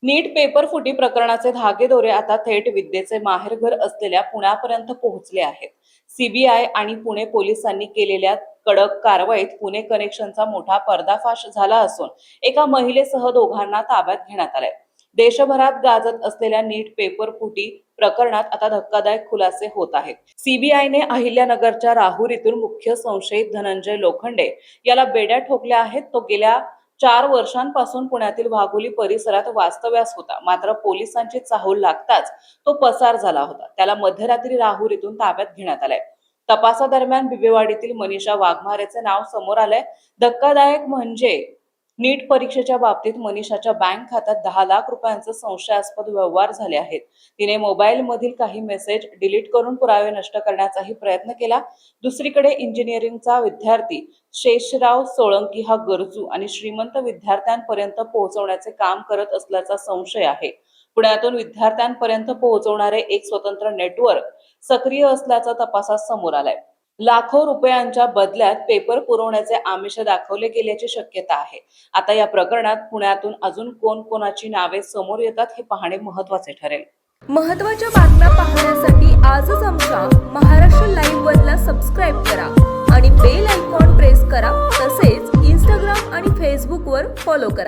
नीट paper फुटी प्रकरणाचे धागेदोरे आता थेट विद्येचे माहेरघर असलेल्या पुण्यापर्यंत पोहोचले आहेत. सीबीआय आणि पुणे पोलिसांनी केलेल्या कडक कारवाईत पुणे कनेक्शनचा मोठा पर्दाफाश झाला असून एका महिलेसह दोघांना ताब्यात घेण्यात आले. देशभरात गाजत असलेल्या नीट पेपर फुटी प्रकरणात आता धक्कादायक खुलासे होत आहेत. सीबीआयने अहिल्यानगरच्या राहुरीतून मुख्य संशयित धनंजय लोखंडे याला बेड्या ठोकल्या आहेत. तो गेल्या 4 वर्षांपासून पुण्यातील वाघोली परिसरात वास्तव्यास होता. मात्र पोलिसांची चाहूल लागताच तो पसार झाला होता. त्याला मध्यरात्री राहुरीतून ताब्यात घेण्यात आले. तपासादरम्यान बिबेवाडीतील मनीषा वाघमारेचे नाव समोर आले. धक्कादायक म्हणजे नीट परीक्षेच्या बाबतीत मनीषाच्या बँक खात्यात 10 लाख रुपयांचे संशयास्पद व्यवहार झाले आहेत. तिने मोबाईलमधील काही मेसेज डिलीट करून पुरावे नष्ट करण्याचाही प्रयत्न केला. दुसरीकडे इंजिनिअरिंगचा विद्यार्थी शेषराव सोळंकी हा गरजू आणि श्रीमंत विद्यार्थ्यांपर्यंत पोहोचवण्याचे काम करत असल्याचा संशय आहे. पुण्यातून विद्यार्थ्यांपर्यंत पोहोचवणारे एक स्वतंत्र नेटवर्क सक्रिय असल्याचा तपासात समोर आलाय. लाखो रुपयांच्या बदल्यात पेपर पुरवण्याचे आमिष दाखवले गेल्याची शक्यता आहे. आता या प्रकरणात पुण्यातून अजून कोणाची नावे समोर येतात हे पाहणे महत्त्वाचे ठरेल. महत्त्वाच्या बातम्या पाहण्यासाठी आजच आमच्या महाराष्ट्र लाईव्हला सबस्क्राईब करा आणि बेल आयकॉन प्रेस करा. तसेच इंस्टाग्राम आणि फेसबुकवर फॉलो करा.